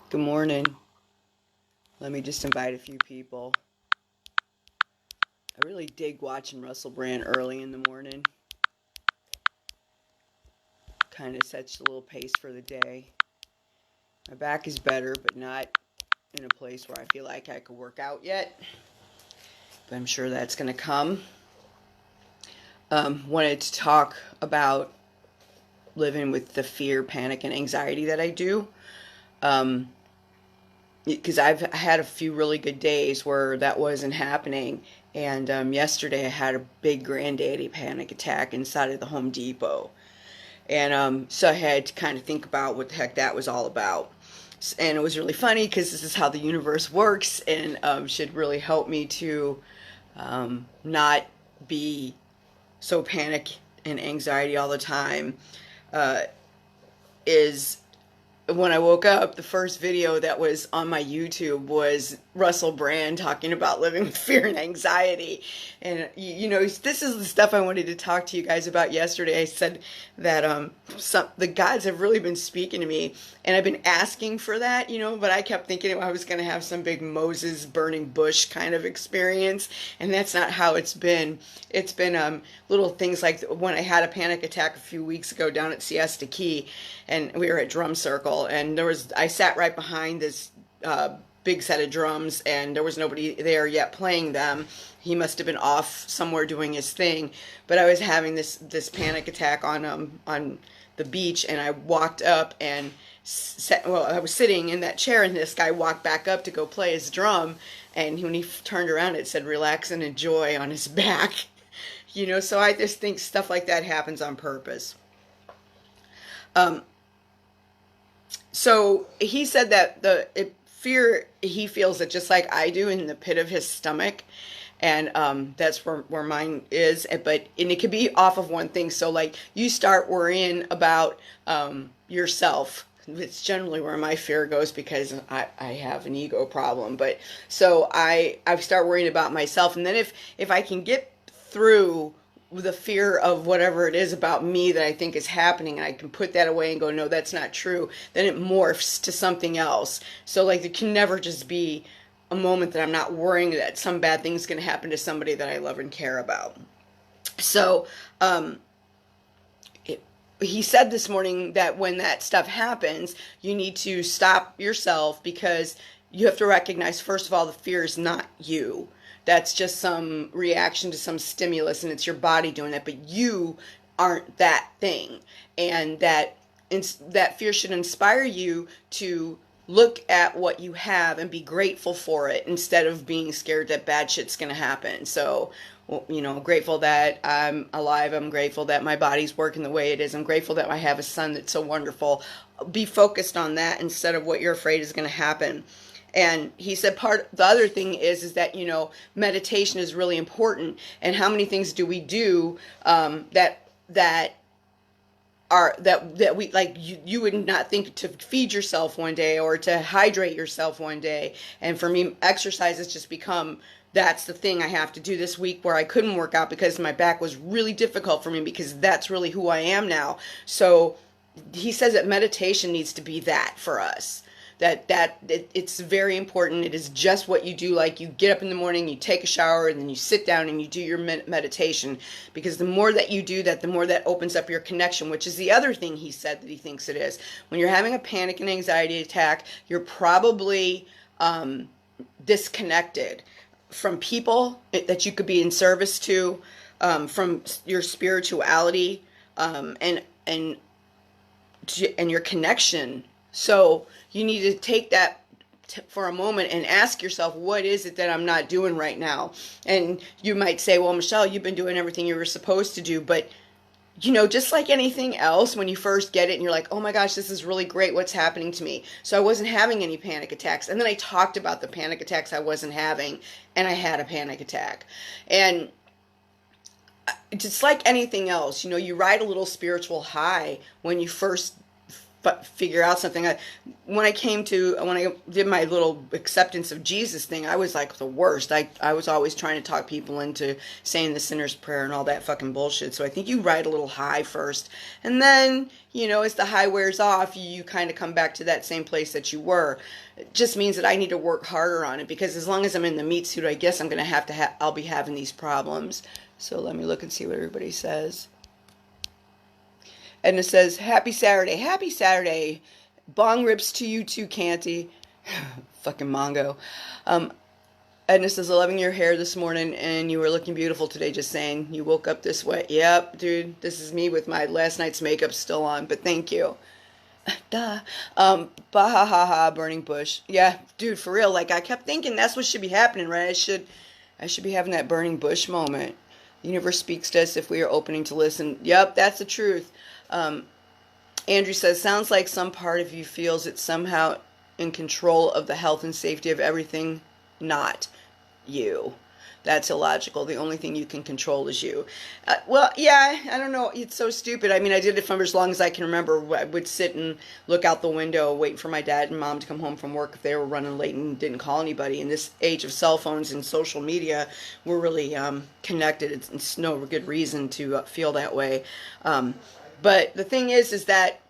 Good morning. Let me just invite a few people. I really dig watching Russell Brand early in the morning. Kind of sets a little pace for the day. My back is better, but not in a place where I feel like I could work out yet. But I'm sure that's going to come. Wanted to talk about living with the fear, panic, and anxiety that I do. Because I've had a few really good days where that wasn't happening. And yesterday I had a big granddaddy panic attack inside of the Home Depot. And so I had to kind of think about what the heck that was all about. And it was really funny because this is how the universe works and should really help me to not be so panic and anxiety all the time. Is when I woke up, the first video that was on my YouTube was Russell Brand talking about living with fear and anxiety. And, this is the stuff I wanted to talk to you guys about yesterday. I said that the gods have really been speaking to me, and I've been asking for that, but I kept thinking I was going to have some big Moses burning bush kind of experience, and that's not how it's been. It's been little things like when I had a panic attack a few weeks ago down at Siesta Key, and we were at Drum Circle, and I sat right behind this big set of drums, and there was nobody there yet playing them. He must have been off somewhere doing his thing, but I was having this panic attack on the beach, and I walked up and I was sitting in that chair, and this guy walked back up to go play his drum, and when he turned around, it said "relax and enjoy" on his back. So I just think stuff like that happens on purpose. So he said that fear, he feels it just like I do in the pit of his stomach, and that's where mine is. And it could be off of one thing. So like you start worrying about yourself. It's generally where my fear goes because I have an ego problem. But so I start worrying about myself, and then if I can get through the fear of whatever it is about me that I think is happening, and I can put that away and go, no, that's not true, then it morphs to something else. So like it can never just be a moment that I'm not worrying that some bad thing's going to happen to somebody that I love and care about. So he said this morning that when that stuff happens, you need to stop yourself, because you have to recognize, first of all, the fear is not you. That's just some reaction to some stimulus, and it's your body doing that, but you aren't that thing. And that fear should inspire you to look at what you have and be grateful for it, instead of being scared that bad shit's going to happen. So, grateful that I'm alive. I'm grateful that my body's working the way it is. I'm grateful that I have a son that's so wonderful. Be focused on that instead of what you're afraid is going to happen. And he said the other thing is that, meditation is really important. And how many things do we do that we, like, you would not think to feed yourself one day or to hydrate yourself one day. And for me, exercise has just become, that's the thing I have to do this week, where I couldn't work out because my back was really difficult for me, because that's really who I am now. So he says that meditation needs to be that for us. It's very important. It is just what you do. Like, you get up in the morning, you take a shower, and then you sit down and you do your meditation, because the more that you do that, the more that opens up your connection, which is the other thing he said that he thinks it is. When you're having a panic and anxiety attack, you're probably disconnected from people that you could be in service to, from your spirituality, and your connection. So you need to take that for a moment and ask yourself, what is it that I'm not doing right now? And you might say, well, Michelle, you've been doing everything you were supposed to do. But, just like anything else, when you first get it and you're like, oh my gosh, this is really great, what's happening to me? So I wasn't having any panic attacks. And then I talked about the panic attacks I wasn't having, and I had a panic attack. And just like anything else, you ride a little spiritual high when you first figure out something. When I did my little acceptance of Jesus thing, I was like the worst. I was always trying to talk people into saying the sinner's prayer and all that fucking bullshit. So I think you ride a little high first, and then, you know, as the high wears off, you kind of come back to that same place that you were. It just means that I need to work harder on it, because as long as I'm in the meat suit, I guess I'm going to I'll be having these problems. So let me look and see what everybody says. And it says, happy Saturday. Happy Saturday. Bong rips to you too, Canty. Fucking Mongo. Edna says, loving your hair this morning, and you were looking beautiful today, just saying. You woke up this way. Yep, dude, this is me with my last night's makeup still on, but thank you. Duh. Bahahaha, burning bush. Yeah, dude, for real, like, I kept thinking that's what should be happening, right? I should be having that burning bush moment. The universe speaks to us if we are opening to listen. Yep, that's the truth. Andrew says, sounds like some part of you feels it's somehow in control of the health and safety of everything. Not you. That's illogical. The only thing you can control is you. Well, yeah, I don't know. It's so stupid. I mean, I did it for as long as I can remember. I would sit and look out the window, waiting for my dad and mom to come home from work if they were running late and didn't call anybody. In this age of cell phones and social media, we're really connected. It's no good reason to feel that way. But the thing is that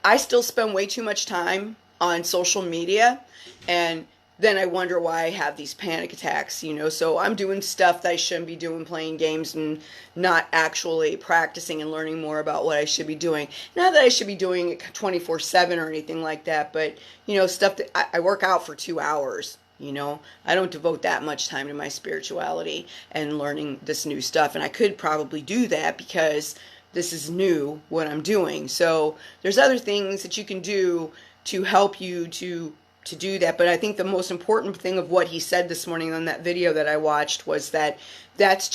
I still spend way too much time on social media, and then I wonder why I have these panic attacks, you know. So I'm doing stuff that I shouldn't be doing, playing games and not actually practicing and learning more about what I should be doing. Not that I should be doing it 24/7 or anything like that, but, you know, stuff that I work out for 2 hours, you know. I don't devote that much time to my spirituality and learning this new stuff, and I could probably do that because this is new, what I'm doing. So there's other things that you can do to help you to do that. But I think the most important thing of what he said this morning on that video that I watched was that that's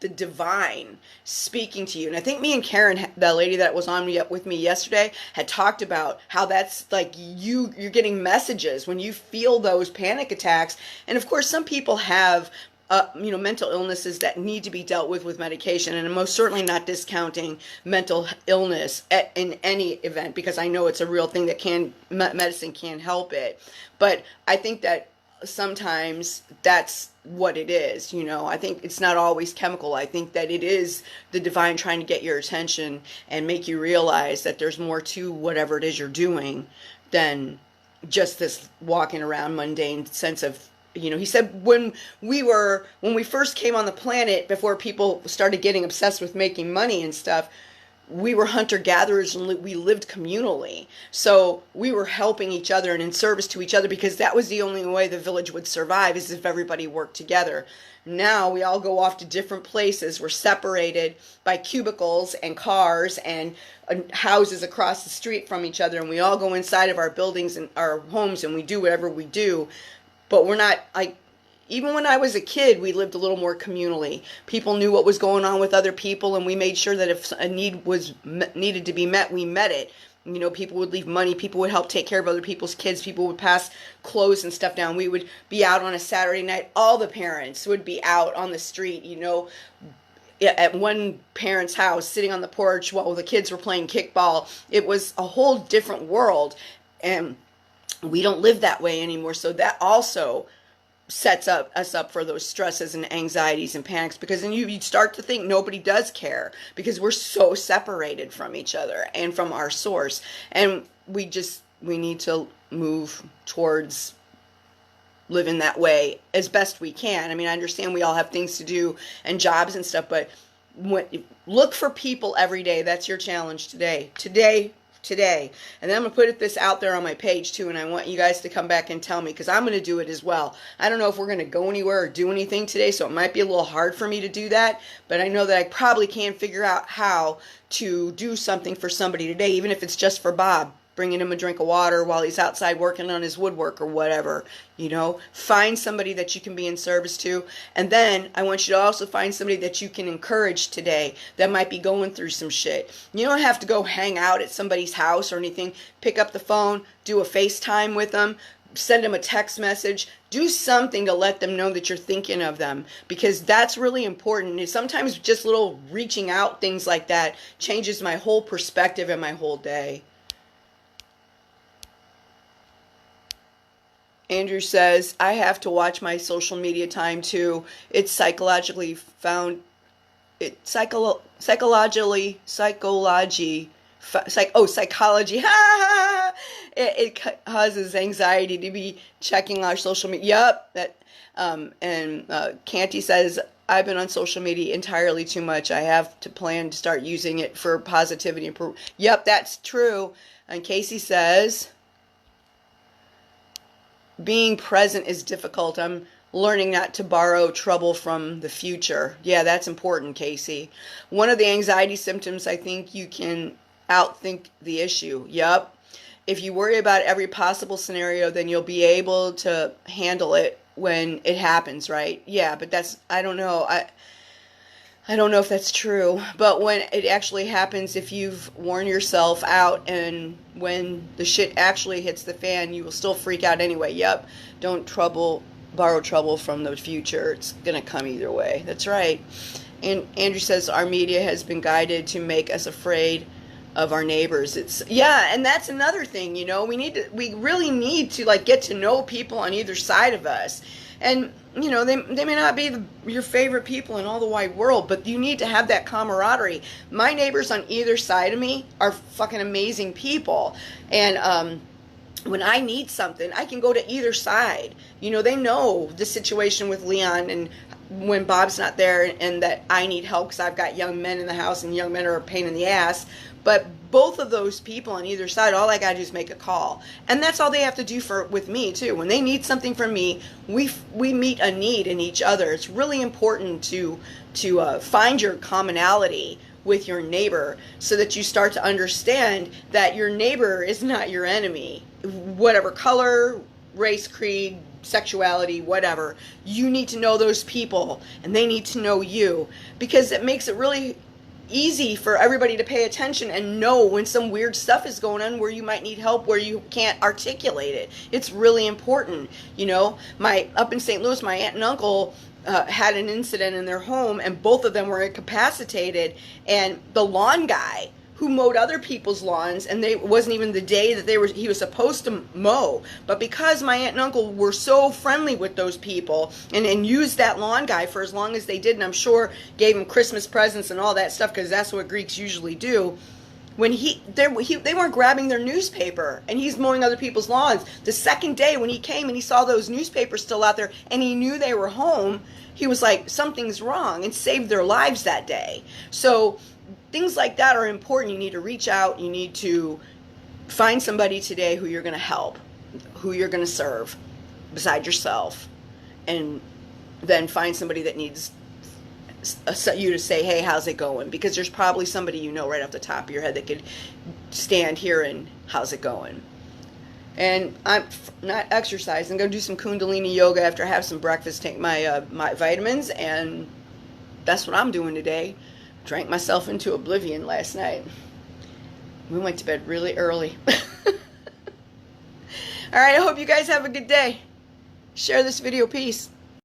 the divine speaking to you. And I think me and Karen, the lady that was on with me yesterday, had talked about how that's like you're getting messages when you feel those panic attacks. And of course, some people have you know, mental illnesses that need to be dealt with medication, and I'm most certainly not discounting mental illness in any event, because I know it's a real thing that medicine can help it. But I think that sometimes that's what it is, you know. I think it's not always chemical. I think that it is the divine trying to get your attention and make you realize that there's more to whatever it is you're doing than just this walking around mundane sense of, you know. He said when we first came on the planet, before people started getting obsessed with making money and stuff, we were hunter-gatherers and we lived communally. So we were helping each other and in service to each other, because that was the only way the village would survive, is if everybody worked together. Now we all go off to different places. We're separated by cubicles and cars and houses across the street from each other, and we all go inside of our buildings and our homes and we do whatever we do. But we're not, like, even when I was a kid, we lived a little more communally. People knew what was going on with other people, and we made sure that if a need was needed to be met, we met it. You know, people would leave money, people would help take care of other people's kids, people would pass clothes and stuff down. We would be out on a Saturday night. All the parents would be out on the street, you know, at one parent's house, sitting on the porch while the kids were playing kickball. It was a whole different world, and we don't live that way anymore. So that also sets us up for those stresses and anxieties and panics, because then you start to think nobody does care, because we're so separated from each other and from our source. And we need to move towards living that way as best we can. I mean, I understand we all have things to do and jobs and stuff, but look for people every day. That's your challenge today. And then I'm going to put this out there on my page too, and I want you guys to come back and tell me, because I'm going to do it as well. I don't know if we're going to go anywhere or do anything today, so it might be a little hard for me to do that, but I know that I probably can figure out how to do something for somebody today, even if it's just for Bob, bringing him a drink of water while he's outside working on his woodwork or whatever. You know, find somebody that you can be in service to. And then I want you to also find somebody that you can encourage today that might be going through some shit. You don't have to go hang out at somebody's house or anything. Pick up the phone, do a FaceTime with them, send them a text message, do something to let them know that you're thinking of them, because that's really important. And sometimes just little reaching out, things like that, changes my whole perspective and my whole day. Andrew says, I have to watch my social media time too. It's psychologically found, psychology, it causes anxiety to be checking our social media. Yep. Canty says, I've been on social media entirely too much. I have to plan to start using it for positivity and yep, that's true. And Casey says, being present is difficult. I'm learning not to borrow trouble from the future. Yeah, that's important, Casey. One of the anxiety symptoms, I think you can outthink the issue. Yep. If you worry about every possible scenario, then you'll be able to handle it when it happens, right? Yeah, but that's, I don't know. I don't know if that's true, but when it actually happens, if you've worn yourself out and when the shit actually hits the fan, you will still freak out anyway. Yep. Don't borrow trouble from the future. It's going to come either way. That's right. And Andrew says our media has been guided to make us afraid of our neighbors. Yeah, and that's another thing, we really need to get to know people on either side of us. And they may not be your favorite people in all the wide world, but you need to have that camaraderie. My neighbors on either side of me are fucking amazing people. And when I need something, I can go to either side. They know the situation with Leon and when Bob's not there and that I need help because I've got young men in the house and young men are a pain in the ass. But both of those people on either side, all I got to do is make a call. And that's all they have to do with me, too. When they need something from me, we meet a need in each other. It's really important to find your commonality with your neighbor so that you start to understand that your neighbor is not your enemy. Whatever color, race, creed, sexuality, whatever. You need to know those people and they need to know you, because it makes it really easy for everybody to pay attention and know when some weird stuff is going on where you might need help, where you can't articulate it. It's really important. Up in St. Louis, my aunt and uncle had an incident in their home and both of them were incapacitated, and the lawn guy who mowed other people's lawns, and it wasn't even the day that he was supposed to mow, but because my aunt and uncle were so friendly with those people and used that lawn guy for as long as they did, and I'm sure gave him Christmas presents and all that stuff, because that's what Greeks usually do, when they weren't grabbing their newspaper and he's mowing other people's lawns. The second day when he came and he saw those newspapers still out there and he knew they were home, he was like, something's wrong, and saved their lives that day. So things like that are important. You need to reach out. You need to find somebody today who you're going to help, who you're going to serve beside yourself, and then find somebody that needs you to say, hey, how's it going? Because there's probably somebody right off the top of your head that could stand here and how's it going? And I'm not exercising. I'm going to do some Kundalini yoga after I have some breakfast, take my vitamins, and that's what I'm doing today. Drank myself into oblivion last night. We went to bed really early. All right, I hope you guys have a good day. Share this video. Peace.